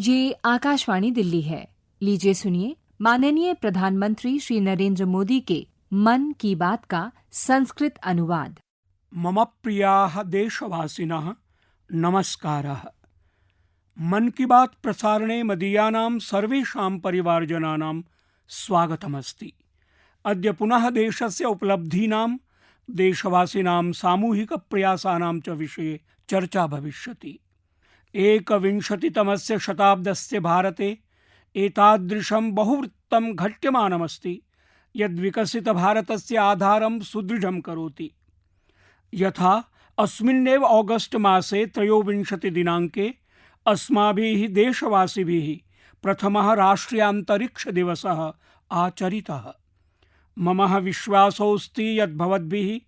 ये आकाशवाणी दिल्ली है। लीजिए सुनिए माननीय प्रधानमंत्री श्री नरेंद्र मोदी के मन की बात का संस्कृत अनुवाद। मम प्रियाः देशवासिनः नमस्कारः। मन की बात प्रसारणे मदीयानां सर्वेषां परिवारजनानां स्वागतमस्ति। अद्य पुनः देशस्य उपलब्धीनां, देशवासिनां सामूहिकप्रयासानां च विषये चर्चा भविष्यति। एकविंशतितमस्य शताब्दस्य भारते एतादृशं बहुवृत्तं घट्यमानमस्ति यद् विकसितभारतस्य आधारं सुदृढं करोति। यथा अस्मिन्नेव ऑगस्ट मासे 23 दिनाङ्के अस्माभिः देशवासिभिः प्रथमः राष्ट्रियान्तरिक्ष दिवसः आचरितः। मम विश्वासोऽस्ति यत् भवद्भिः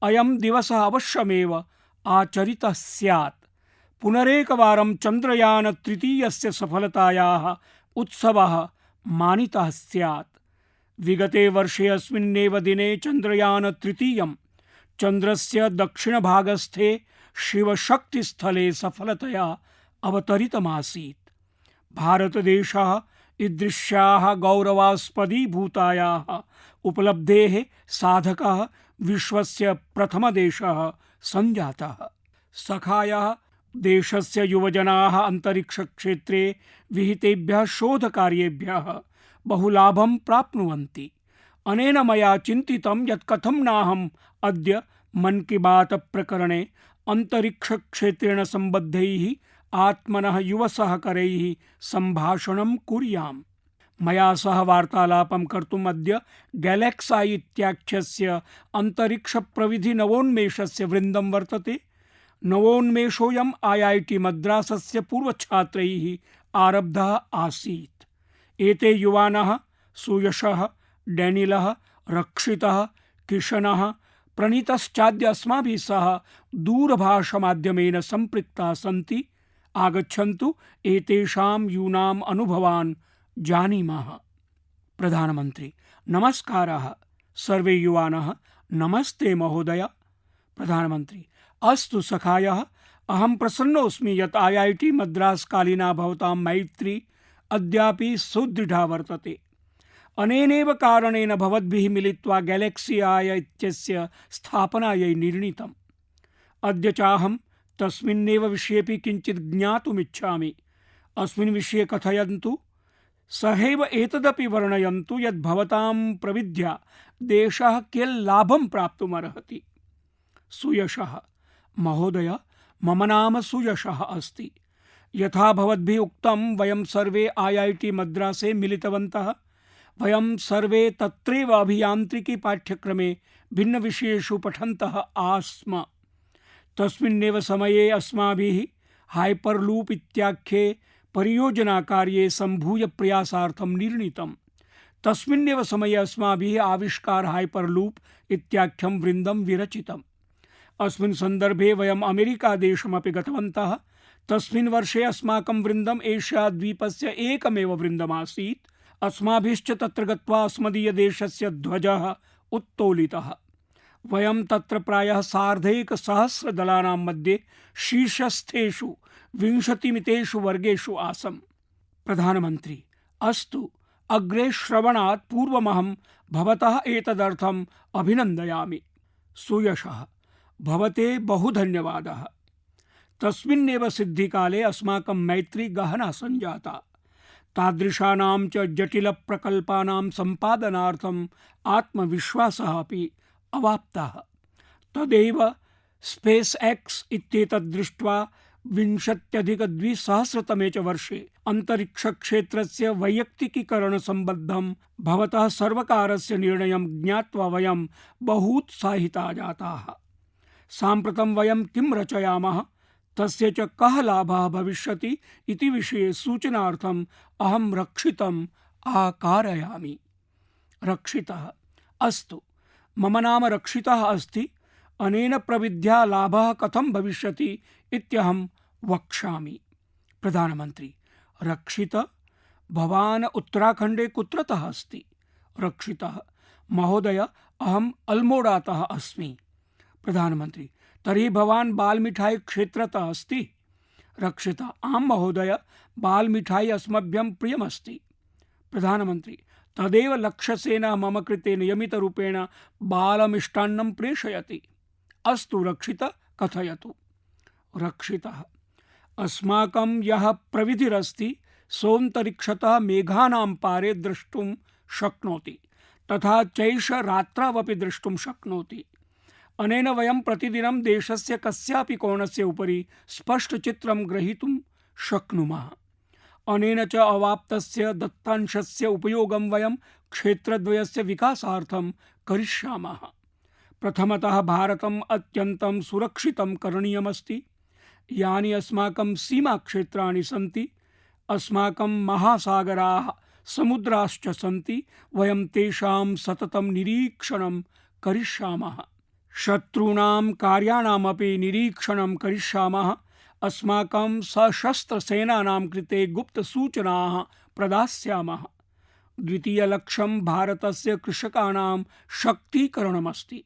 अयं दिवसः अवश्यमेव आचरितः स्यात्। पुनरेकवारं चन्द्रयान तृतीयस्य सफलतायाः उत्सवः मानितः स्यात्। विगते वर्षे अस्मिन्नेव दिने चन्द्रयान तृतीयं चन्द्रस्य दक्षिणभागस्थे शिवशक्तिस्थले सफलतया अवतरितमासीत्। भारतदेशः ईदृश्याः गौरवास्पदीभूतायाः उपलब्धेः साधकः विश्वस्य प्रथमदेशः सञ्जातः। सखायः देशस्य युवजनाः अन्तरिक्षक्षेत्रे विहितेभ्यः शोधकार्येभ्यः बहुलाभं प्राप्नुवन्ति। अनेन मया चिन्तितं यत् कथं नाहम् अद्य मन की बात प्रकरणे अन्तरिक्षक्षेत्रेण सम्बद्धैः आत्मनः युवसहकरैः सम्भाषणं कुर्याम्। मया सह वार्तालापं कर्तुम् अद्य गैलेक्साई इत्याख्यस्य अन्तरिक्षप्रविधि नवोन्मेषस्य वृन्दं वर्तते। नवोन्मेषोऽयम् IIT मद्रासस्य पूर्वछात्रैः आरब्धः आसीत्। एते युवानः सुयशः, डैनिलः, रक्षितः, किशनः, प्रणीतश्चाद्य अस्माभिः सह दूरभाषमाध्यमेन सम्पृक्ताः सन्ति। आगच्छन्तु एतेषां यूनाम् अनुभवान् जानीमः। प्रधानमन्त्री: नमस्कारः। सर्वे युवानः नमस्ते महोदय। प्रधानमन्त्री: अस्तु सखायः, अहं प्रसन्नोऽस्मि यत् IIT मद्रास कालीना भवतां मैत्री अद्यापि सुदृढा वर्तते। अनेनेव कारणेन भवद्भिः मिलित्वा गैलेक्सी आय इत्यस्य स्थापनायै निर्णीतम्। अद्य चाहं तस्मिन्नेव विषयेऽपि किञ्चित् ज्ञातुमिच्छामि। अस्मिन् विषये कथयन्तु। सहैव एतदपि वर्णयन्तु यत् भवतां प्रविद्या देशः कियत् लाभं प्राप्तुमर्हति। सुयशः: महोदय, मम नाम सुयशः अस्ति। यथा भवद्भिः उक्तं, वयं सर्वे IIT मद्रासे मिलितवन्तः। वयं सर्वे तत्रैव अभियान्त्रिकी पाठ्यक्रमे भिन्नविषयेषु पठन्तः आस्म। तस्मिन्नेव समये अस्माभिः हाइपरलूप इत्याख्ये परियोजनाकार्ये सम्भूय प्रयासार्थं निर्णीतम्। तस्मिन्नेव समये अस्माभिः आविष्कार हाइपरलूप इत्याख्यं वृन्दं विरचितम्। अस्मिन् सन्दर्भे वयम् अमेरिकादेशमपि गतवन्तः। तस्मिन् वर्षे अस्माकं वृन्दम् एशियाद्वीपस्य एकमेव वृन्दमासीत्। अस्माभिश्च तत्र गत्वा अस्मदीयदेशस्य ध्वजः उत्तोलितः। वयं तत्र प्रायः 1,500 दलानां मध्ये शीर्षस्थेषु 20 वर्गेषु आसम्। प्रधानमन्त्री: अस्तु, अग्रे श्रवणात् पूर्वमहं भवतः एतदर्थम् अभिनन्दयामि। सुयशः: भवते बहु धन्यवादः। तस्मिन्नेव सिद्धिकाले अस्माकं मैत्री गहना सञ्जाता। तादृशानां च जटिलप्रकल्पानां सम्पादनार्थम् आत्मविश्वासः अपि अवाप्तः। तदैव स्पेस एक्स इत्येतत् दृष्ट्वा 20अधिक-2000 च वर्षे अन्तरिक्षक्षेत्रस्य वैयक्तिकीकरणसम्बद्धं भवतः सर्वकारस्य निर्णयं ज्ञात्वा वयं बहूत्साहिताः जाताः। साम्प्रतं वयं किं रचयामः, तस्य च कः लाभः भविष्यति इति विषये सूचनार्थम् अहं रक्षितम् आकारयामि। रक्षितः: अस्तु, मम नाम रक्षितः अस्ति। अनेन प्रविद्या लाभः कथं भविष्यति इत्यहं वक्ष्यामि। प्रधानमन्त्री: रक्षित, भवान् उत्तराखण्डे कुत्रतः अस्ति? रक्षितः: महोदय, अहम् अल्मोडातः अस्मि। प्रधानमन्त्री: तर्हि भवान् बाल्मिठाई क्षेत्रतः अस्ति? रक्षिता आम महोदय, बाल मिठाई अस्मभ्यं प्रियमस्ति। प्रधानमंत्री तदेव लक्ष्यसेन मम कृते नियमितरूपेण बालमिष्टान्नं प्रेषयति। अस्तु रक्षित, कथयतु। रक्षितः अस्माकं यः प्रविधिरस्ति सोऽन्तरिक्षतः मेघानां पारे द्रष्टुं शक्नोति, तथा चैष रात्रावपि द्रष्टुं शक्नोति। अनेन वयं प्रतिदिनं देशस्य कस्यापि कोणस्य उपरि स्पष्टचित्रं ग्रहीतुं शक्नुमः। अनेन च अवाप्तस्य दत्तांशस्य उपयोगं वयं क्षेत्रद्वयस्य विकासार्थं करिष्यामः। प्रथमतः भारतम् अत्यन्तं सुरक्षितं करणीयमस्ति। यानि अस्माकं सीमाक्षेत्राणि सन्ति, अस्माकं महासागराः समुद्राश्च सन्ति, वयं तेषां सततं निरीक्षणं करिष्यामः। शत्रूणां कार्याणामपि निरीक्षणं करिष्यामः। अस्माकं सशस्त्रसेनानां कृते गुप्तसूचनाः प्रदास्यामः। द्वितीयलक्ष्यं भारतस्य कृषकाणां शक्तीकरणमस्ति।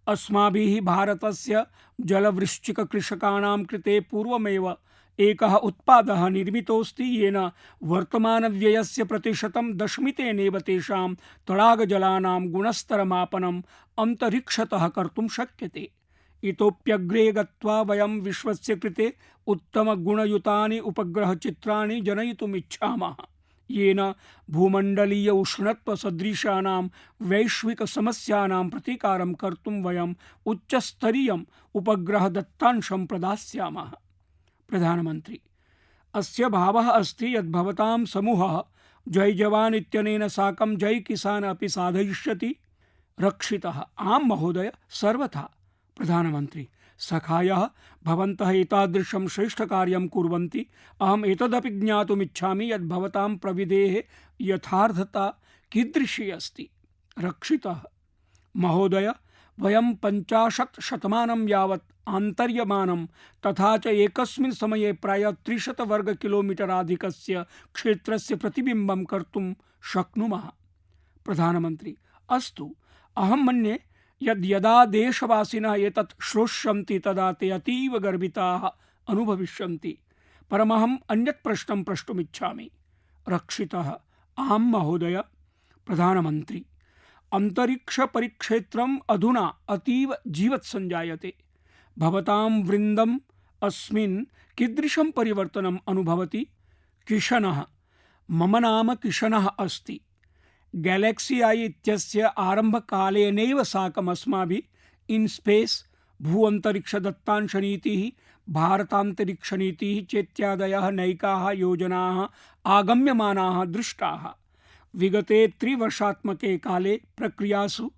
अस्माभिः भारतस्य जलवृश्चिककृषकाणां कृते पूर्वमेव एकः उत्पादः निर्मितोऽस्ति, येन वर्तमानव्ययस्य प्रतिशतं दशमितेनेव तेषां तडागजलानां गुणस्तरमापनम् अन्तरिक्षतः कर्तुं शक्यते। इतोप्यग्रे गत्वा वयं विश्वस्य कृते उत्तमगुणयुतानि उपग्रहचित्राणि जनयितुमिच्छामः, येन भूमण्डलीय उष्णत्वसदृशानां वैश्विकसमस्यानां प्रतीकारं कर्तुं वयम् उच्चस्तरीयम् उपग्रहदत्तांशं प्रदास्यामः। प्रधानमंत्री अस्य भावः अस्ति यत् भवतां समूहः जय जवान इत्यनेन साकं जय किसान अपि साधयिष्यति। रक्षितः आम महोदय, सर्वथा। प्रधानमंत्री सखायः भवन्तः एतादृशं श्रेष्ठकार्यं कुर्वन्ति। अहम् एतदपि ज्ञातुमिच्छामि यत् भवतां प्रविधेः यथार्थता कीदृशी अस्ति। रक्षितः महोदय, वयं 50 शतमानं यावत् आन्तर्यमानं तथा च एकस्मिन् समये प्रायः 300 वर्गकिलोमीटराधिकस्य क्षेत्रस्य प्रतिबिम्बं कर्तुं शक्नुमः। प्रधानमंत्री अस्तु, अहं मन्ये यद् यदा देशवासिनः एतत् श्रोष्यन्ति तदा ते अतीव गर्विताः अनुभविष्यन्ति। परमहम् अन्यत् प्रश्नं प्रष्टुमिच्छामि। रक्षितः आम महोदय। प्रधानमंत्री अंतरिक्ष परिक्षेत्रम् अधुना अतीव जीवत् संजायते। भवतां वृन्दम् अस्मिन् कीदृशं परिवर्तनम् अनुभवति? किशनः मम नाम किशनः अस्ति। गैलेक्सी आई इत्यस्य आरम्भकालेनैव साकम् अस्माभिः इन्स्पेस, भूअन्तरिक्षदत्तांशनीतिः, भारतान्तरिक्षनीतिः चेत्यादयः नैकाः योजनाः आगम्यमानाः दृष्टाः। विगते 3 वर्षात्मके काले प्रक्रियासु,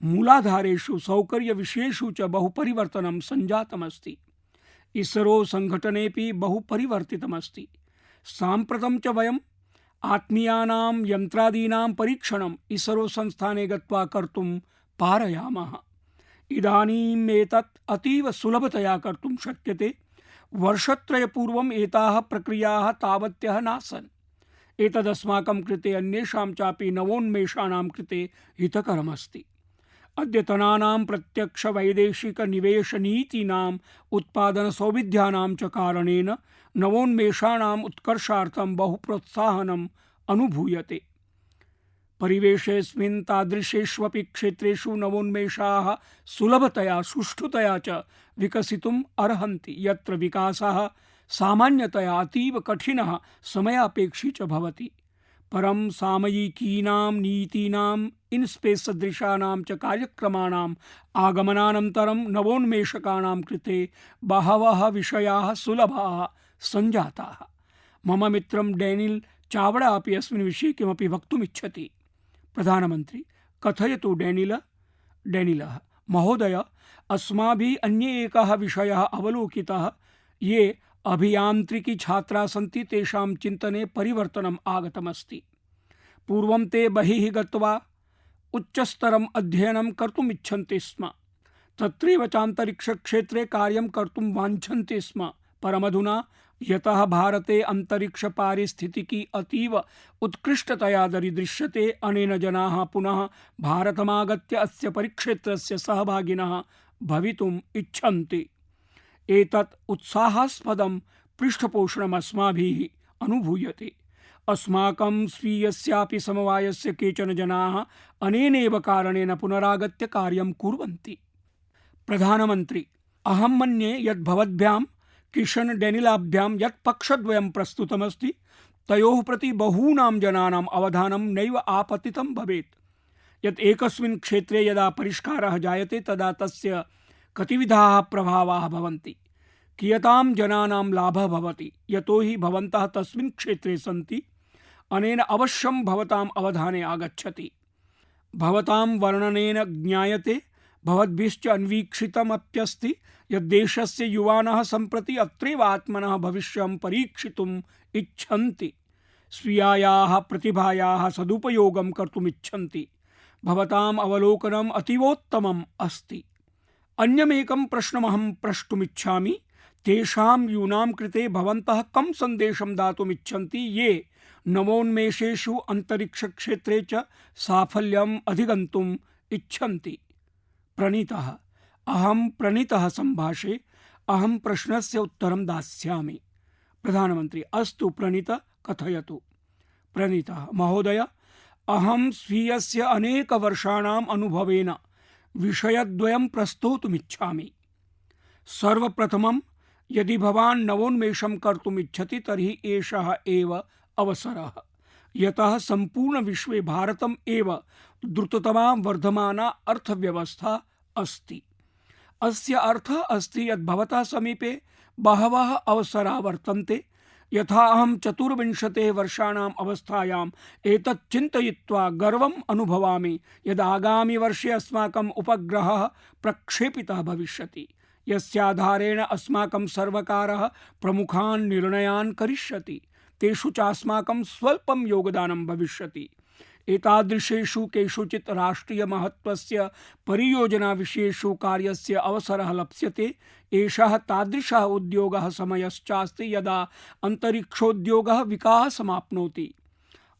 मूलाधारेषु, सौकर्यविषयेषु च बहु परिवर्तनं सञ्जातमस्ति। इसरो संघटनेपि बहु परिवर्तितमस्ति। साम्प्रतं च वयम् आत्मीयानां यन्त्रादीनां परीक्षणम् इसरो संस्थाने गत्वा कर्तुं पारयामः। इदानीम् एतत् अतीव सुलभतया कर्तुं शक्यते। वर्षत्रयपूर्वम् एताः प्रक्रियाः तावत्यः नासन्। एतदस्माकं कृते अन्येषां चापि नवोन्मेषाणां कृते हितकरमस्ति। अद्यतनानां प्रत्यक्ष वैदेशिक निवेश नीतीनाम् उत्पादनसौविध्यानां च कारणेन नवोन्मेषाणाम् उत्कर्षार्थं बहु प्रोत्साहनम् अनुभूयते। परिवेशेऽस्मिन् तादृशेष्वपि क्षेत्रेषु नवोन्मेषाः सुलभतया सुष्ठुतया च विकसितुम् अर्हन्ति, यत्र विकासः सामान्यतया अतीव कठिनः समयापेक्षी च भवति। परं सामयिकीनां नीतीनाम् इन्स्पेस सदृशानां च कार्यक्रमाणाम् आगमनानन्तरं नवोन्मेषकाणां कृते बहवः विषयाः सुलभाः सञ्जाताः। मम मित्रं डैनिल् चावड़ा अपि अस्मिन् विषये किमपि वक्तुमिच्छति। प्रधानमंत्री कथयतु डैनिल। डैनिलः महोदय, अस्माभिः अन्ये एकः विषयः अवलोकितः। ये अभियान्त्रिकी छात्राः सन्ति तेषां चिन्तने परिवर्तनम् आगतमस्ति। पूर्वं ते बहिः गत्वा उच्चस्तरम् अध्ययनं कर्तुम् इच्छन्ति स्म, तत्रैव चान्तरिक्षक्षेत्रे कार्यं कर्तुं वाञ्छन्ति स्म। परमधुना यतः भारते अन्तरिक्षपारिस्थितिकी अतीव उत्कृष्टतया दरीदृश्यते, अनेन जनाः पुनः भारतमागत्य अस्य परिक्षेत्रस्य सहभागिनः भवितुम् इच्छन्ति। एतत् उत्साहास्पदं पृष्ठपोषणम् अस्माभिः अनुभूयते। अस्माकं स्वीयस्यापि समवायस्य केचन जनाः अनेनैव कारणेन पुनरागत्य कार्यं कुर्वन्ति। प्रधानमन्त्री, अहं मन्ये यत् भवद्भ्यां किशन डेनिलाभ्यां यत् पक्षद्वयं प्रस्तुतमस्ति तयोः प्रति बहूनां जनानाम् अवधानं नैव आपतितं भवेत्। यत् एकस्मिन् क्षेत्रे यदा परिष्कारः जायते तदा तस्य कतिविधाः प्रभावाः भवन्ति, कियतां जनानां लाभः भवति। यतो हि भवन्तः तस्मिन् क्षेत्रे सन्ति, अनेन अवश्यं भवताम् अवधाने आगच्छति। भवतां वर्णनेन ज्ञायते, भवद्भिश्च अन्वीक्षितमप्यस्ति यत् देशस्य युवानः सम्प्रति अत्रैव आत्मनः भविष्यं परीक्षितुम् इच्छन्ति, स्वीयायाः प्रतिभायाः सदुपयोगं कर्तुम् इच्छन्ति। भवताम् अवलोकनम् अतीवोत्तमम् अस्ति। अन्यमेकं प्रश्नमहं प्रष्टुमिच्छामि। तेषां यूनां कृते भवन्तः कं सन्देशं दातुम् इच्छन्ति ये नवोन्मेषेषु अन्तरिक्षक्षेत्रे च साफल्यम् अधिगन्तुम् इच्छन्ति? प्रणीतः, अहं प्रणीतः सम्भाषे। अहं प्रश्नस्य उत्तरं दास्यामि। प्रधानमन्त्री, अस्तु प्रणीत, कथयतु। प्रणीतः, महोदय, अहं स्वीयस्य अनेकवर्षाणाम् अनुभवेन विषयद्वयं प्रस्तोतुमिच्छामि। सर्वप्रथमं, यदि भवान् नवोन्मेषं कर्तुम् इच्छति तर्हि एषः एव अवसरः, यतः सम्पूर्णविश्वे भारतम् एव द्रुततमा वर्धमाना अर्थव्यवस्था अस्ति। अस्य अर्थः अस्ति यत् भवतः समीपे बहवः अवसराः वर्तन्ते। यथा अहं 24 वर्षाणाम् अवस्थायाम् एतत् चिन्तयित्वा गर्वम् अनुभवामि यद् आगामिवर्षे अस्माकम् उपग्रहः प्रक्षेपितः भविष्यति, यस्याधारेण अस्माकं सर्वकारः प्रमुखान् निर्णयान् करिष्यति। तेषु च अस्माकं स्वल्पं योगदानं भविष्यति। एतादृशेषु केषुचित् राष्ट्रियमहत्त्वस्य परियोजनाविषयेषु कार्यस्य अवसरः लप्स्यते। एषः तादृशः उद्योगः समयश्चास्ति यदा अन्तरिक्षोद्योगः विकासमाप्नोति।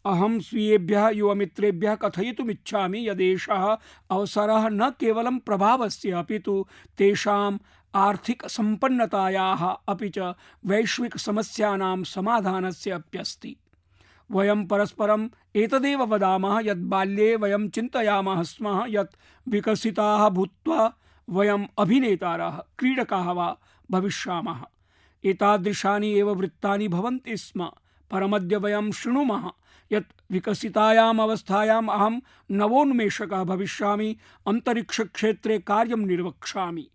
अहं स्वीयेभ्यः युवमित्रेभ्यः कथयितुमिच्छामि यदेषः अवसरः न केवलं प्रभावस्य अपितु तेषाम् आर्थिकसम्पन्नतायाः अपि च वैश्विकसमस्यानां समाधानस्य अप्यस्ति। वयं परस्परम् एतदेव वदामः यत् बाल्ये वयं चिन्तयामः स्म यत् विकसिताः भूत्वा वयम् अभिनेतारः, क्रीडकाः वा भविष्यामः। एतादृशानि एव वृत्तानि भवन्ति स्म। परमद्य वयं शृणुमः यत् विकसितायाम् अवस्थायाम् अहं नवोन्मेषकः भविष्यामि, अन्तरिक्षक्षेत्रे कार्यं निर्वक्ष्यामि।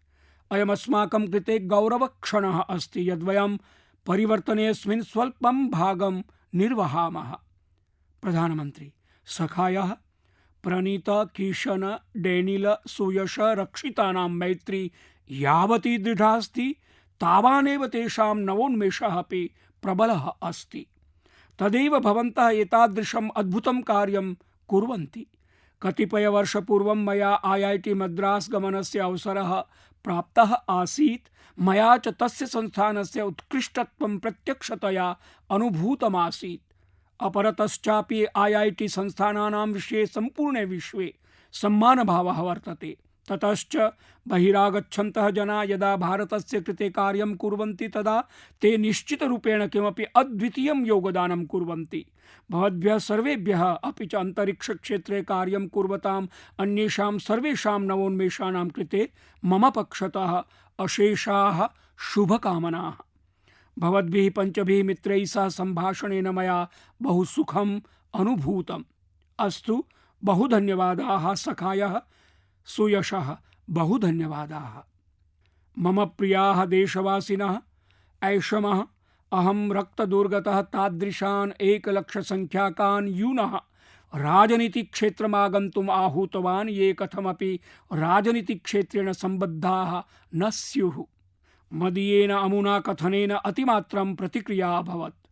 अयमस्माकं कृते गौरवक्षणः अस्ति यद् वयं परिवर्तनेऽस्मिन् स्वल्पं भागं निर्वहामः। प्रधानमन्त्री, सखायः प्रणीत, किशन, डेनिल, सुयश रक्षितानां मैत्री यावती दृढा अस्ति तावानेव तेषां नवोन्मेषः अपि प्रबलः अस्ति। तदेव भवन्तः एतादृशम् अद्भुतं कार्यं कुर्वन्ति। कतिपयवर्षपूर्वं मया IIT मद्रास् गमनस्य अवसरः प्राप्तः आसीत्। मया च तस्य संस्थानस्य उत्कृष्टत्वं प्रत्यक्षतया अनुभूतमासीत्। अपरतश्चापि IIT संस्थानानां विषये सम्पूर्णे विश्वे सम्मानभावः वर्तते। ततश्च बहिरागच्छन्तः जनाः यदा भारतस्य कृते कार्यं कुर्वन्ति तदा ते निश्चितरूपेण किमपि अद्वितीयं योगदानं कुर्वन्ति। भवद्भ्यः सर्वेभ्यः अपि च अन्तरिक्षक्षेत्रे कार्यं कुर्वताम् अन्येषां सर्वेषां नवोन्मेषाणां कृते मम पक्षतः अशेषाः शुभकामनाः। भवद्भिः पञ्चभिः मित्रैः सह सम्भाषणेन मया बहु सुखम् अनुभूतम्। अस्तु, बहु धन्यवादाः सखायः। सुयशः, बहु धन्यवादाः। मम प्रियाः देशवासिनः, ऐषमः अहं रक्तदुर्गतः तादृशान् 1,00,000 यूनः राजनीतिक्षेत्रमागन्तुम् आहूतवान् ये कथमपि राजनीतिक्षेत्रेण सम्बद्धाः न स्युः। मदीयेन अमुना कथनेन अतिमात्रं प्रतिक्रिया अभवत्।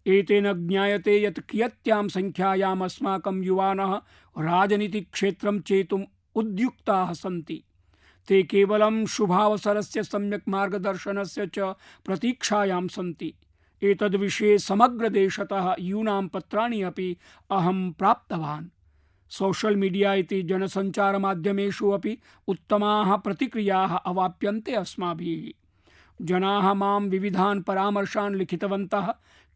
एतेन ज्ञायते यत् कियत्यां संख्यायाम् अस्माकं युवानः राजनीतिक्षेत्रं चेतुम् उद्युक्ताः सन्ति। ते केवलं शुभावसरस्य सम्यक् मार्गदर्शनस्य च प्रतीक्षायां सन्ति। एतद्विषये समग्रदेशतः यूनां पत्राणि अपि अहं प्राप्तवान्। सोशल मीडिया इति जनसञ्चारमाध्यमेषु अपि उत्तमाः प्रतिक्रियाः अवाप्यन्ते अस्माभिः। जनाः मां विविधान् परामर्शान् लिखितवन्तः।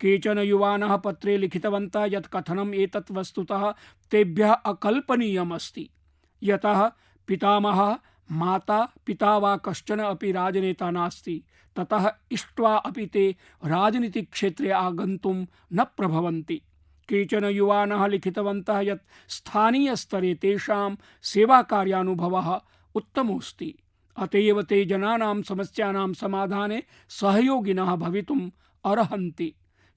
केचन युवानः पत्रे लिखितवन्तः यत् कथनम् एतत् वस्तुतः तेभ्यः अकल्पनीयमस्ति, यतः पितामहः, माता, पिता वा कश्चन अपि राजनेता नास्ति। ततः इष्ट्वा अपि ते राजनीतिक्षेत्रे आगन्तुं न प्रभवन्ति। केचन युवानः लिखितवन्तः यत् स्थानीयस्तरे तेषां सेवाकार्यानुभवः उत्तमोऽस्ति, अत एव ते जनानां समस्यानां समाधाने सहयोगिनः भवितुम् अर्हन्ति।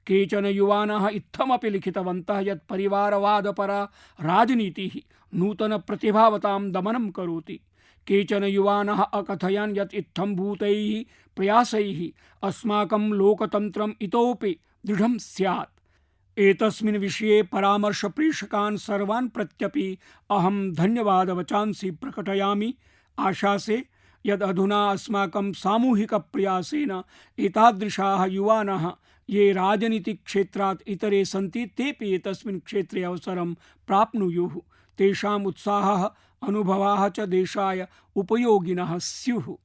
केचन युवानः इत्थमपि लिखितवन्तः यत् परिवारवादपरा राजनीतिः नूतनप्रतिभावतां दमनं करोति। केचन युवानः अकथयन् यत् इत्थम्भूतैः प्रयासैः अस्माकं लोकतन्त्रम् इतोपि दृढं स्यात्। एतस्मिन् विषये परामर्शप्रेषकान् सर्वान् प्रत्यपि अहं धन्यवादवचांसि प्रकटयामि। आशासे यद् अधुना अस्माकं सामूहिकप्रयासेन एतादृशाः युवानः ये राजनीतिक्षेत्रात् इतरे सन्ति तेपि एतस्मिन् क्षेत्रे अवसरं प्राप्नुयुः। तेषाम् उत्साहः अनुभवाः च देशाय उपयोगिनः स्युः।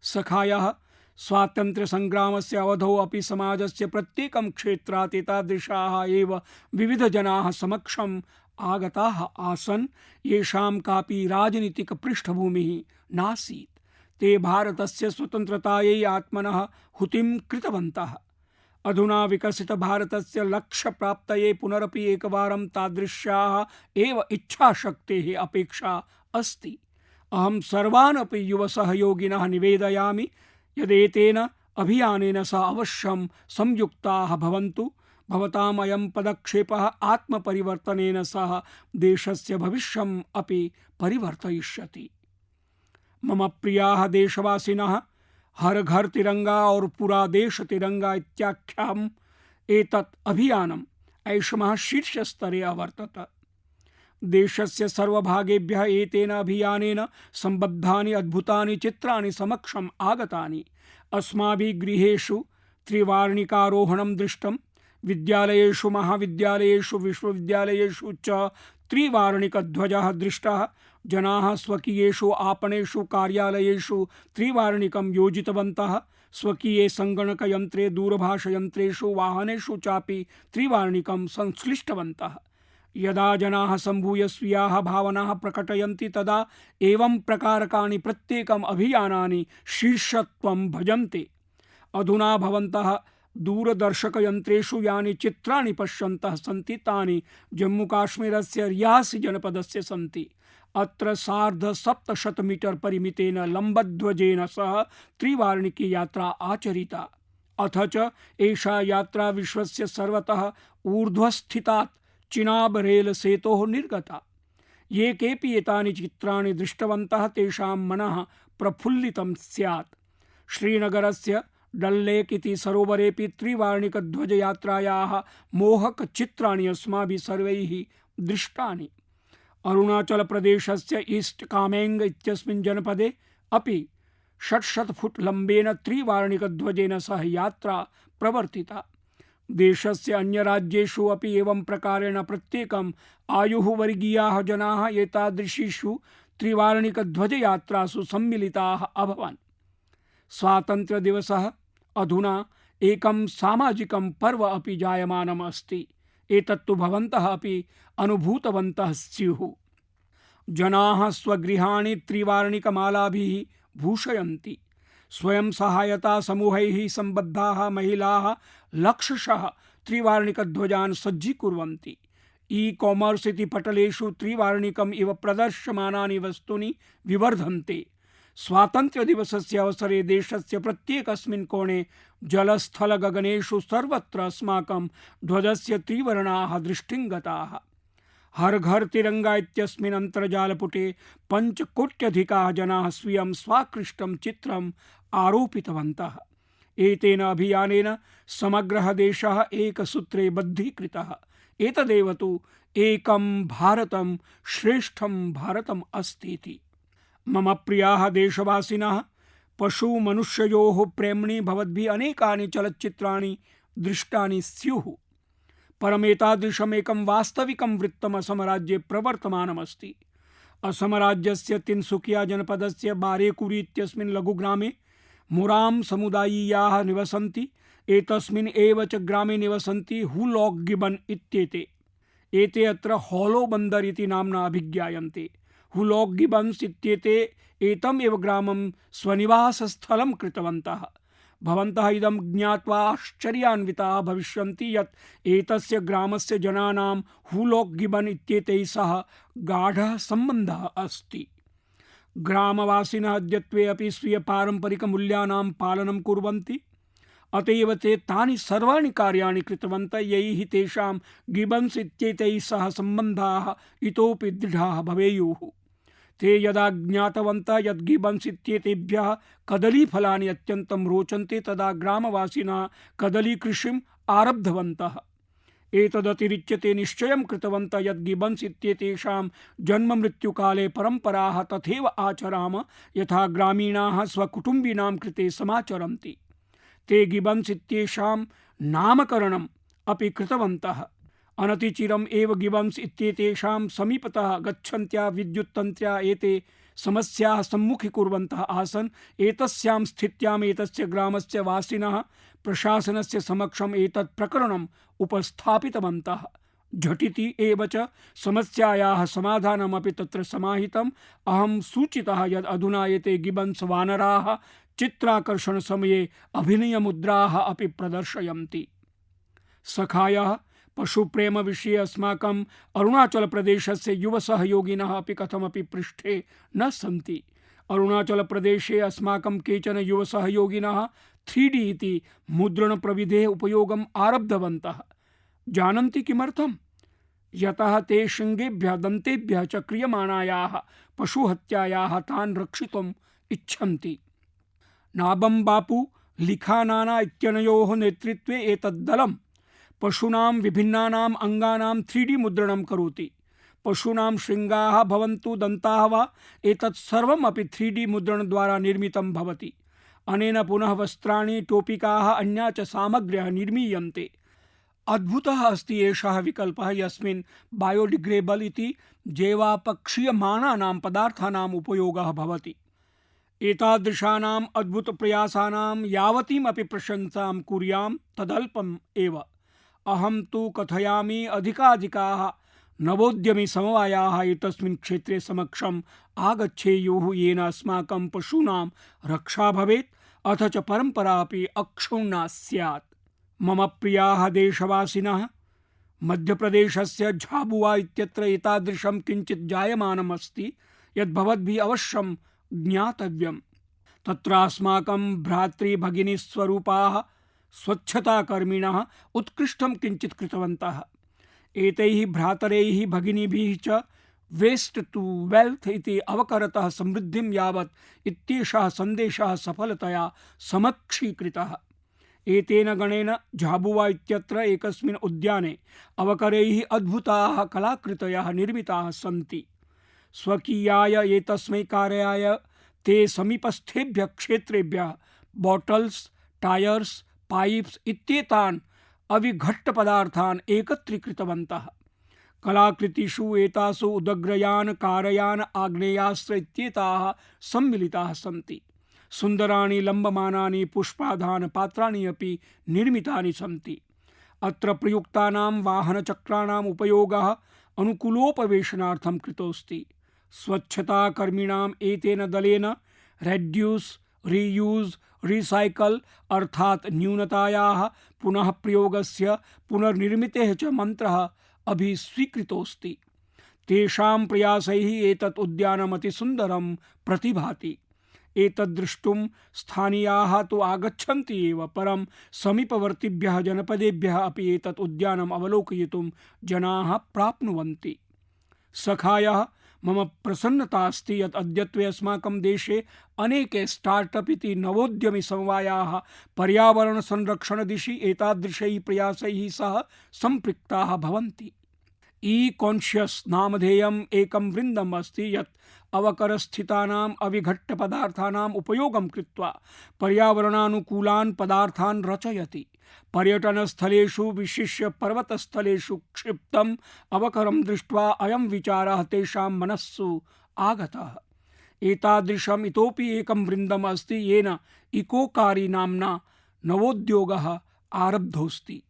सखायः, स्वातन्त्र्यसङ्ग्रामस्य अवधौ अपि समाजस्य प्रत्येकं क्षेत्रात् एतादृशाः एव विविधजनाः समक्षम् आगताः आसन्, येषां कापि राजनीतिकपृष्ठभूमिः नासीत्। ते भारतस्य स्वतन्त्रतायै आत्मनः हुतिं कृतवन्तः। अधुना विकसितभारतस्य लक्ष्यप्राप्तये पुनरपि एकवारं तादृश्याः एव इच्छाशक्तेः अपेक्षा अस्ति। अहं सर्वान् अपि युवसहयोगिनः निवेदयामि यदेतेन अभियानेन सह अवश्यं संयुक्ताः भवन्तु। भवताम् अयं पदक्षेपः आत्मपरिवर्तनेन सह देशस्य भविष्यम् अपि परिवर्तयिष्यति। मम प्रियाः देशवासिनः, हर घर तिरंगा और पूरा देश तिरंगा इत्याख्यम् एतत् अभियानम् ऐषमः शीर्षस्तरे अवर्तत। देशस्य सर्वभागेभ्यः एतेन अभियानेन सम्बद्धानि अद्भुतानि चित्राणि समक्षम् आगतानि। अस्माभिः गृहेषु त्रिवार्णिकारोहणं दृष्टं, विद्यालयेषु, महाविद्यालयेषु, विश्वविद्यालयेषु च त्रिवार्णिकध्वजः दृष्टः। जनाः स्वकीयेषु आपणेषु, कार्यालयेषु त्रिवार्णिकं योजितवन्तः। स्वकीये सङ्गणकयन्त्रे, दूरभाषयन्त्रेषु, वाहनेषु चापि त्रिवार्णिकं संश्लिष्टवन्तः। यदा जनाः सम्भूय स्वीयाः भावनाः प्रकटयन्ति तदा एवं प्रकारकाणि प्रत्येकम् अभियानानि शीर्षत्वं भजन्ते। अधुना भवन्तः दूरदर्शकयन्त्रेषु यानि चित्राणि पश्यन्तः सन्ति तानि जम्मूकाश्मीरस्य रियासी जनपदस्य सन्ति। अत्र 750 मीटर परिमितेन लम्बध्वजेन सह त्रिवार्णिकी यात्रा आचरिता। अथ च एषा यात्रा विश्वस्य सर्वतः ऊर्ध्वस्थितात् चिनाब रेल सेतोः निर्गता। ये केऽपि एतानि चित्राणि दृष्टवन्तः तेषां मनः प्रफुल्लितं स्यात्। श्रीनगरस्य डल लेक इति सरोवरेऽपि त्रिवार्णिकध्वजयात्रायाः मोहकचित्राणि अस्माभिः सर्वैः दृष्टानि। अरुणाचलप्रदेशस्य ईस्ट कामेंग इत्यस्मिन् जनपदे अपि 600 फुट् लम्बेन त्रिवार्णिकध्वजेन सह यात्रा प्रवर्तिता। देशस्य अन्यराज्येषु अपि एवं प्रकारेण प्रत्येकम् आयुः वर्गीयाः जनाः एतादृशीषु त्रिवार्णिकध्वजयात्रासु सम्मिलिताः अभवन्। स्वातन्त्र्यदिवसः अधुना एकं सामाजिकं पर्व अपि जायमानम् अस्ति। एतत्तु भवन्तः अपि अनुभूतवन्तः स्युः। जनाः स्वगृहाणि त्रिवार्णिकमालाभिः भूषयन्ति। स्वयं सहायता समूहैः सम्बद्धाः महिलाः लक्षशः त्रिवार्णिकध्वजान् सज्जीकुर्वन्ति। ई-कॉमर्स इति पटलेषु त्रिवार्णिकम् इव प्रदर्श्यमानानि वस्तूनि विवर्धन्ते। स्वातन्त्र्यदिवसस्य अवसरे देशस्य प्रत्येकस्मिन् कोणे जलस्थलगगनेषु सर्वत्र अस्माकं ध्वजस्य त्रिवर्णाः दृष्टिङ्गताः। हर घर तिरंगा इत्यस्मिन् अन्तर्जालपुटे 5 कोट्यधिकाः जनाः स्वीयं स्वाकृष्टं चित्रम् आरोपितवन्तः। एतेन अभियानेन समग्रः देशः एकसूत्रे बद्धीकृतः। एतदेव तु एकं भारतं श्रेष्ठं भारतम् अस्तीति। मम प्रियाः देशवासिनः, पशुमनुष्ययोः प्रेम्णि भवद्भिः अनेकानि चलच्चित्राणि दृष्टानि स्युः। परमेतादृशमेकं वास्तविकं वृत्तम् असमराज्ये प्रवर्तमानमस्ति। असमराज्यस्य तिनसुकिया जनपदस्य बारेकुरी इत्यस्मिन् लघुग्रामे मुराम समुदायीयाः निवसन्ति। एतस्मिन् एव च ग्रामे निवसन्ति हुलॉक गिबन इत्येते। एते अत्र हॉलो बंदर इति नाम्ना अभिज्ञायन्ते। हुलॉक गिबन्स इत्येते एतम् एव ग्रामं स्वनिवासस्थलं कृतवन्तः। भवन्तः इदं ज्ञात्वा आश्चर्यान्विताः भविष्यन्ति यत् एतस्य ग्रामस्य जनानां हुलॉक गिबन इत्येतैः सह गाढः सम्बन्धः अस्ति। ग्रामवासिनः अद्यत्वे अपि स्वीय पारम्परिकमूल्यानां पालनं कुर्वन्ति। अतएव ते तानि सर्वाणि कार्याणि कृतवन्तः यैः तेषां गिबन्स इत्येतैः सह सम्बन्धाः इतोपि दृढाः भवेयुः। ते यदा ज्ञातवन्तः यत् गिबन्स इत्येतेभ्यः कदलीफलानि अत्यन्तं रोचन्ते तदा ग्रामवासिनः कदलीकृषिम् आरब्धवन्तः। एतदतिरिच्य ते निश्चयं कृतवन्तः यत् गिबन्स इत्येतेषां जन्ममृत्युकाले परम्पराः तथैव आचराम यथा ग्रामीणाः स्वकुटुम्बिनां कृते समाचरन्ति। ते गिबन्स इत्येषां नामकरणम् अपि कृतवन्तः। अनतिचिरम् एव गिबन्स इत्येतेषां समीपतः गच्छन्त्या विद्युत्तन्त्र्या एते समस्याः सम्मुखीकुर्वन्तः आसन्। एतस्यां स्थित्याम् एतस्य ग्रामस्य वासिनः प्रशासनस्य समक्षम् एतत् प्रकरणम् उपस्थापितवन्तः। झटिति एव च समस्यायाः समाधानमपि तत्र समाहितम्। अहं सूचितः यद् अधुना एते गिबन्स वानराः चित्राकर्षण समये अभिनयमुद्राः अपि प्रदर्शयन्ति। सखायः पशुप्रेम विषये अस्माकं अरुणाचल प्रदेशस्य युव सहयोगिनः अपि कथमपि पृष्ठे न सन्ति। अरुणाचल प्रदेशे अस्माकं केचन युव सहयोगिनः 3D इति मुद्रण प्रविधेः उपयोगम् आरब्धवन्तः। जानन्ति किमर्थम्? यतः ते शृङ्गेभ्यः दन्तेभ्यः च क्रियमाणायाः पशुहत्यायाः तान् रक्षितुम् इच्छन्ति। नाबम बापू लिखानाना इत्यनयोः नेतृत्वे एतद् दलं पशूनां विभिन्नानाम् अंगानां 3D मुद्रणं करोति। पशूनां शृङ्गाः भवन्तु दन्ताः वा एतत् सर्वम् अपि 3D मुद्रणद्वारा निर्मितं भवति। अनेन पुनः वस्त्राणि, टोपिकाः, अन्या च सामग्र्यः निर्मीयन्ते। अद्भुतः अस्ति एषः विकल्पः यस्मिन् बायोडिग्रेडेबल इति जैवापक्षीयमानानां पदार्थानाम् उपयोगः भवति। एतादृशानाम् अद्भुतप्रयासानां यावतीमपि प्रशंसां कुर्यां तदल्पम् एव। अहं तु कथयामि अधिकाधिकाः नवोद्यमी समवायाः एतस्मिन् क्षेत्रे समक्षम् आगच्छेयुः येन अस्माकं पशूनां रक्षा भवेत् अथ च परम्परा अपि अक्षुण्णा स्यात्। मम प्रियाः देशवासिनः, मध्यप्रदेशस्य झाबुआ इत्यत्र एतादृशं किञ्चित् जायमानम् अस्ति यद् भवद्भिः अवश्यं ज्ञातव्यम्। तत्र अस्माकं भ्रातृभगिनी स्वरूपाः स्वच्छताकर्मिणः उत्कृष्टं किञ्चित् कृतवन्तः। एतैः भ्रातरैः भगिनीभिः च वेस्ट टू वेल्थ इति अवकरतः समृद्धिं यावत् इत्येषः सन्देशः सफलतया समक्षीकृतः। एतेन गणेन झाबुआ इत्यत्र एकस्मिन् उद्याने अवकरैः अद्भुताः कलाकृतयः निर्मिताः सन्ति। स्वकीयाय एतस्मै कार्याय ते समीपस्थेभ्यः क्षेत्रेभ्यः बॉटल्स, टायर्स, पाइप्स इत्येतान् अविघट्टपदार्थान् एकत्रीकृतवन्तः। कलाकृतिषु एतासु उदग्रयान, कारयान, आग्नेयास्त्र इत्येताः सम्मिलिताः सन्ति। सुन्दराणि लम्बमानानि पुष्पाधान पात्राणि अपि निर्मितानि सन्ति। अत्र प्रयुक्तानां वाहनचक्राणाम् उपयोगः अनुकूलोपवेशनार्थं कृतोऽस्ति। स्वच्छताकर्मिणाम् एतेन दलेन रेड्यूस, रीयूज, रिसाइकल अर्थात न्यूनतायाः पुनः प्रयोगस्य पुनर्निर्मितेः च मन्त्रः अभिस्वीकृतोऽस्ति। तेषां प्रयासैः एतत् उद्यानम् अतिसुन्दरं प्रतिभाति। एतद्द्रष्टुं स्थानीयाः तु आगच्छन्ति एव, परं समीपवर्तिभ्यः जनपदेभ्यः अपि एतत् उद्यानम् अवलोकयितुं जनाः प्राप्नुवन्ति। सखायः, मम प्रसन्नता अस्ति यत् अद्यत्वे अस्माकं देशे अनेके स्टार्टअप इति नवोद्यमी समवायाः पर्यावरण संरक्षण दिशि एतादृशैः प्रयासैः सह सम्पृक्ताः भवन्ति। ई कॉन्शियस नामधेयम् एकं वृन्दम् अस्ति यत् अवकरस्थितानाम् अविघट्टपदार्थानाम् उपयोगं कृत्वा पर्यावरणानुकूलान् पदार्थान् रचयति। पर्यटनस्थलेषु विशिष्य पर्वतस्थलेषु क्षिप्तम् अवकरं दृष्ट्वा अयं विचारः तेषां मनस्सु आगतः। एतादृशम् इतोपि एकं वृन्दम् अस्ति येन इकोकारी नाम्ना नवोद्योगः आरब्धोऽस्ति।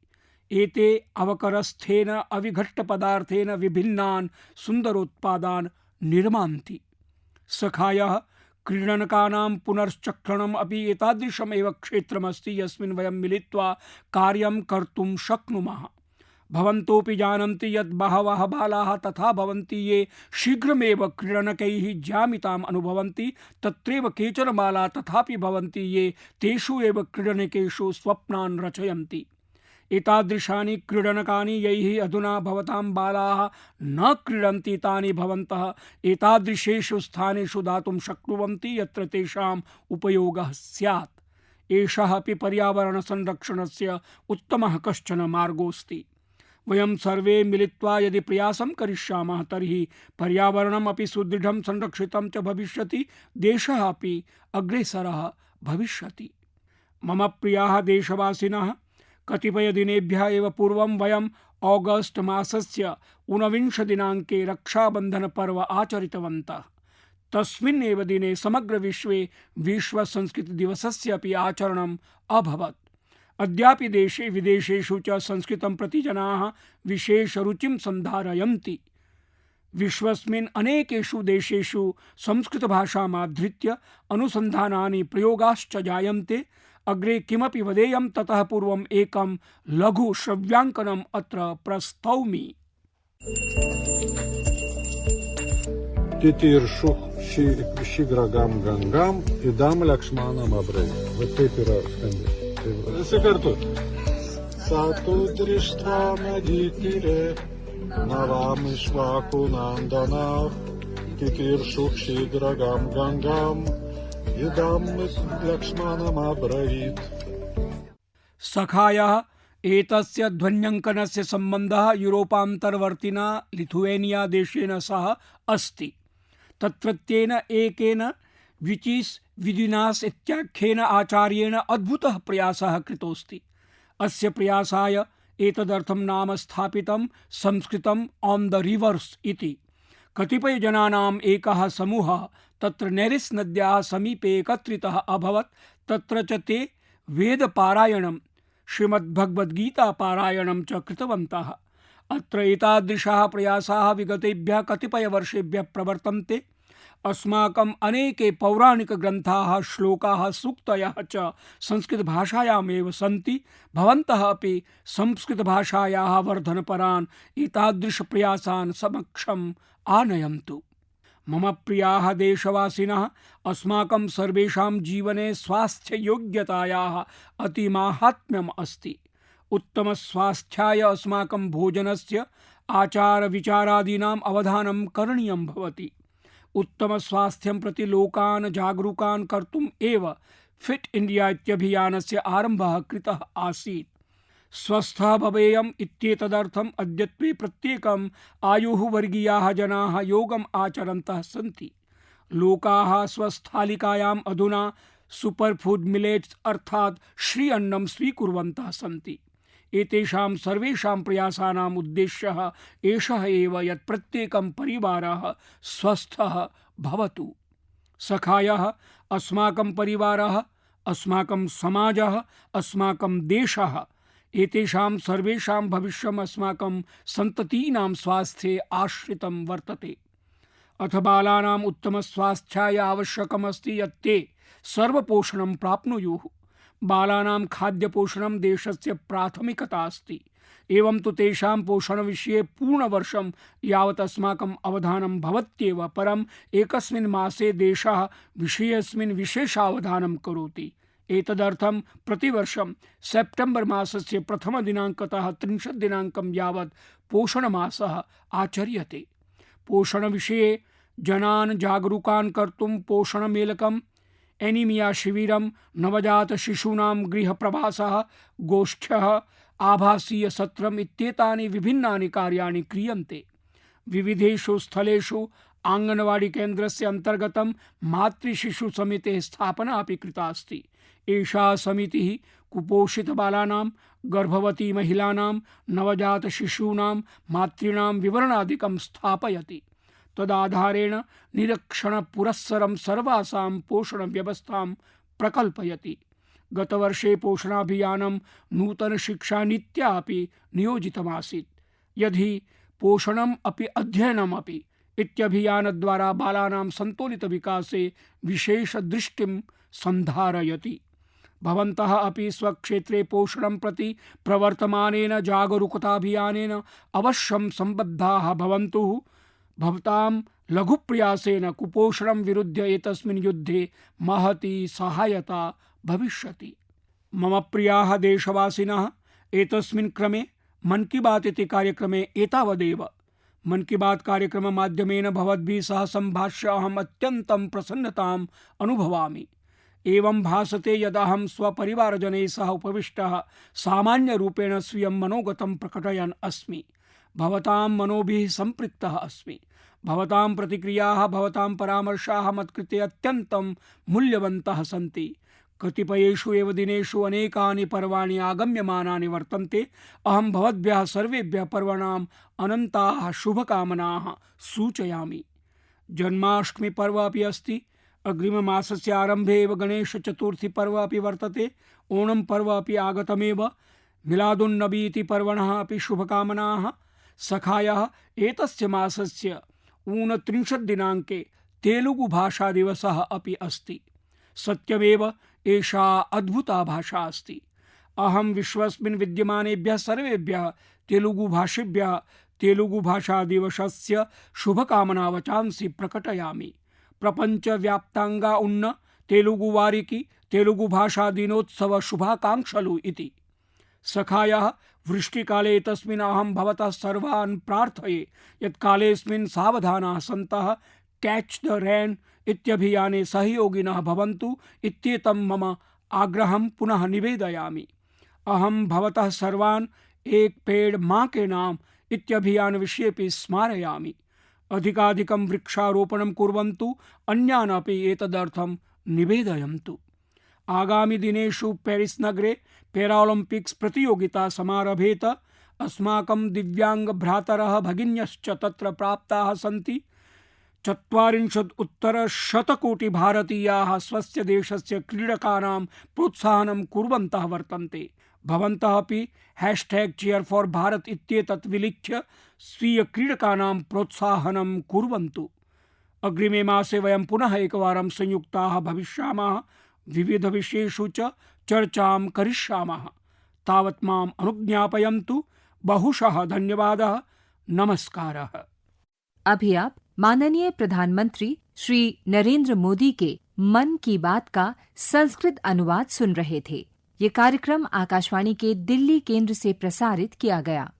एते अवकरस्थेन अविघट्टपदार्थेन विभिन्नान् सुन्दरोत्पादान् निर्मान्ति। सखायः क्रीडनकानां पुनश्चक्रणम् अपि एतादृशमेव क्षेत्रमस्ति यस्मिन् वयं मिलित्वा कार्यं कर्तुं शक्नुमः। भवन्तोऽपि जानन्ति यत् बहवः बालाः तथा भवन्ति ये शीघ्रमेव क्रीडनकैः ज्यामिताम् अनुभवन्ति, तत्रैव केचन बालाः तथापि भवन्ति ये तेषु एव क्रीडनकेषु स्वप्नान् रचयन्ति। एतादृशानि क्रीडनकानि यैः अधुना भवतां बालाः न क्रीडन्ति तानि भवन्तः एतादृशेषु स्थानेषु दातुं शक्नुवन्ति यत्र तेषाम् उपयोगः स्यात्। एषः अपि पर्यावरणसंरक्षणस्य उत्तमः कश्चन मार्गोऽस्ति। वयं सर्वे मिलित्वा यदि प्रयासं करिष्यामः तर्हि पर्यावरणम् अपि सुदृढं संरक्षितं च भविष्यति, देशः अपि अग्रेसरः भविष्यति। मम प्रियाः देशवासिनः, कतिपयदिनेभ्यः एव पूर्वं वयम् ऑगस्ट मासस्य 19 दिनाङ्के रक्षाबन्धनपर्व आचरितवन्तः। तस्मिन् एव दिने समग्र विश्वे विश्वसंस्कृतदिवसस्य अपि आचरणम् अभवत्। अद्यापि देशे विदेशेषु च संस्कृतं प्रति जनाः विशेषरुचिं सन्धारयन्ति। विश्वस्मिन् अनेकेषु देशेषु संस्कृतभाषामाधृत्य अनुसन्धानानि प्रयोगाश्च जायन्ते। अग्रे किमपि वदेयं ततः पूर्वम् एकं लघु श्रव्याङ्कनम् अत्र प्रस्तौमि। Titiršuch šygragam gangam, idam Lakšmanam abrai. Va taip yra skambės. Visi kartu. Satu drištva meditire, navam išvaku nandanav, titiršuch šygragam gangam, idam Lakšmanam abrai. सखायः एतस्य ध्वन्यङ्कनस्य सम्बन्धः यूरोपान्तर्वर्तिना लिथुवेनिया देशेन सह अस्ति। तत्रत्येन एकेन विचिस् विदिनास् इत्याख्येन आचार्येण अद्भुतः प्रयासः कृतोऽस्ति। अस्य प्रयासाय एतदर्थं नाम स्थापितं संस्कृतम् ऑन द रिवर्स् इति। कतिपयजनानाम् एकः समूहः तत्र नेरिस् नद्याः समीपे एकत्रितः अभवत्। तत्र च ते वेदपारायणं श्रीमद्भगवद्गीता पारायणं च कृतवन्तः। अत्र एतादृशाः प्रयासाः विगतेभ्यः कतिपयवर्षेभ्यः प्रवर्तन्ते। अस्माकम् अनेके पौराणिकग्रन्थाः, श्लोकाः, सूक्तयः च संस्कृतभाषायामेव सन्ति। भवन्तः अपि संस्कृतभाषायाः वर्धनपरान् एतादृशप्रयासान् समक्षम् आनयन्तु। मम प्रियाः देशवासिनः, अस्माकं सर्वेषां जीवने स्वास्थ्ययोग्यतायाः अतिमाहात्म्यम् अस्ति। उत्तमस्वास्थ्याय अस्माकं भोजनस्य, आचारविचारादीनाम् अवधानं करणीयं भवति। उत्तमस्वास्थ्यं प्रति लोकान् जागरूकान् कर्तुम् एव फिट इंडिया इत्यभियानस्य आरम्भः कृतः आसीत्। स्वस्थः भवेयम् इत्येतदर्थम् अद्यत्वे प्रत्येकम् आयुः वर्गीयाः जनाः योगम् आचरन्तः सन्ति। लोकाः स्वस्थालिकायाम् अधुना सुपर फूड मिलेट्स् अर्थात् श्री अन्नं स्वीकुर्वन्तः सन्ति। एतेषां सर्वेषां प्रयासानाम् उद्देश्यः एषः एव यत् प्रत्येकं परिवारः स्वस्थः भवतु। सखायः, अस्माकं परिवारः, अस्माकं समाजः, अस्माकं देशः, एतेषां सर्वेषां भविष्यम् अस्माकं सन्ततीनां स्वास्थ्ये आश्रितं वर्तते। अथ बालानाम् उत्तमस्वास्थ्याय आवश्यकमस्ति यत् ते सर्वपोषणं प्राप्नुयुः। बालानां खाद्यपोषणं देशस्य प्राथमिकता अस्ति। एवं तु तेषां पोषणविषये पूर्णवर्षं यावत् अस्माकम् अवधानं भवत्येव, परम् एकस्मिन् मासे देशः विषयेऽस्मिन् विशेषावधानं करोति। एतदर्थं प्रतिवर्षं सेप्टेम्बर् मासस्य प्रथमदिनाङ्कतः 30 दिनाङ्कं यावत् पोषणमासः आचर्यते। पोषणविषये जनान् जागरूकान् कर्तुं पोषणमेलकम्, एनीमिया शिविरं, नवजातशिशूनां गृहप्रवासः, गोष्ठ्यः, आभासीयसत्रम् इत्येतानि विभिन्नानि कार्याणि क्रियन्ते। विविधेषु स्थलेषु आङ्गनवाडी केन्द्रस्य अन्तर्गतं मातृशिशुसमितेः स्थापना अपि कृता अस्ति। एषा समितिः कुपोषितबालानां, गर्भवती महिलानां, नवजातशिशूनां, मातॄणां विवरणादिकं स्थापयति। तदाधारेण निरीक्षण पुरस्सरं सर्वासां पोषण व्यवस्थां प्रकल्पयति। गतवर्षे पोषणाभियानं नूतन शिक्षा नीत्या अपि नियोजितमासीत्। यदि पोषणम् अपि अध्ययनम् अपि इत्यभियानद्वारा बालानां सन्तुलित विकासे विशेष दृष्टिं सन्धारयति। भवन्तः अपि स्वक्षेत्रे पोषणं प्रति प्रवर्तमानेन जागरूकताभियानेन अवश्यं सम्बद्धाः भवन्तु। भवतां लघुप्रयासेन कुपोषणं विरुध्य एतस्मिन् युद्धे महती सहायता भविष्यति। मम प्रियाः देशवासिनः, एतस्मिन् क्रमे मन की बात इति कार्यक्रमे एतावदेव। मन की बात कार्यक्रम माध्यमेन भवद्भिः सह सम्भाष्य अहम् अत्यन्तं प्रसन्नताम् अनुभवामि। एवं भासते यदहं स्वपरिवारजनैः सह उपविष्टः सामान्यरूपेण स्वीयं मनोगतं प्रकटयन् अस्मि। भवतां मनोभिः सम्पृक्तः अस्मि। भवतां प्रतिक्रियाः, भवतां परामर्शाः मत्कृते अत्यन्तं मूल्यवन्तः सन्ति। कतिपयेषु एव दिनेषु अनेकानि पर्वाणि आगम्यमानानि वर्तन्ते। अहं भवद्भ्यः सर्वेभ्यः पर्वणाम् अनन्ताः शुभकामनाः सूचयामि। जन्माष्टमी पर्व अपि अस्ति। अग्रिममासस्य आरम्भे एव गणेशचतुर्थी पर्व अपि वर्तते। ओणं पर्व अपि आगतमेव। मिलादुन्नबी इति पर्वणः अपि शुभकामनाः। सखायः, एतस्य मासस्य 29 दिनाङ्के तेलुगुभाषादिवसः अपि अस्ति। सत्यमेव एषा अद्भुता भाषा अस्ति। अहं विश्वस्मिन् विद्यमानेभ्यः सर्वेभ्यः तेलुगुभाषिभ्यः तेलुगुभाषादिवसस्य शुभकामनावचांसि प्रकटयामि। प्रपञ्चव्याप्तांगा उन्न तेलुगुवारिकी तेलुगुभाषा दिनोत्सव शुभाकांक्षलु इति। सखायः, वृष्टिकाले एतस्मिन् अहं भवतः सर्वान् प्रार्थये यत् कालेऽस्मिन् सावधानाः सन्तः कैच द रेन इत्यभियाने सहयोगिनः भवन्तु इत्येतं मम आग्रहं पुनः निवेदयामि। अहं भवतः सर्वान् एक पेड़ माँ के नाम इत्यभियान विषयेपि स्मारयामि। अधिकाधिकं वृक्षारोपणं कुर्वन्तु, अन्यान् अपि एतदर्थं निवेदयन्तु। आगामि दिनेषु पेरिस नगरे पैराओलम्पिक्स प्रतियोगिता समारभेत। अस्माकं दिव्यांग भ्रातरः भगिन्यश्च तत्र प्राप्ताः सन्ति। 40 भारतीयाः स्वस्य देशस्य क्रीडकानां प्रोत्साहनं कुर्वन्तः वर्तन्ते। भवन्तः अपि #cheer4bharat इत्येतत् विलिख्य स्वीय क्रीडकानां प्रोत्साहनं कुर्वन्तु। अग्रिमे मासे वयं पुनः एकवारं संयुक्ताः भविष्यामः। विविधविषयेषु च चर्चां करिष्यामः। तावत् माम् अनुज्ञापयन्तु। बहुशः धन्यवादः। नमस्कारः। अभी आप माननीय प्रधानमंत्री श्री नरेंद्र मोदी के मन की बात का संस्कृत अनुवाद सुन रहे थे। ये कार्यक्रम आकाशवाणी के दिल्ली केंद्र से प्रसारित किया गया।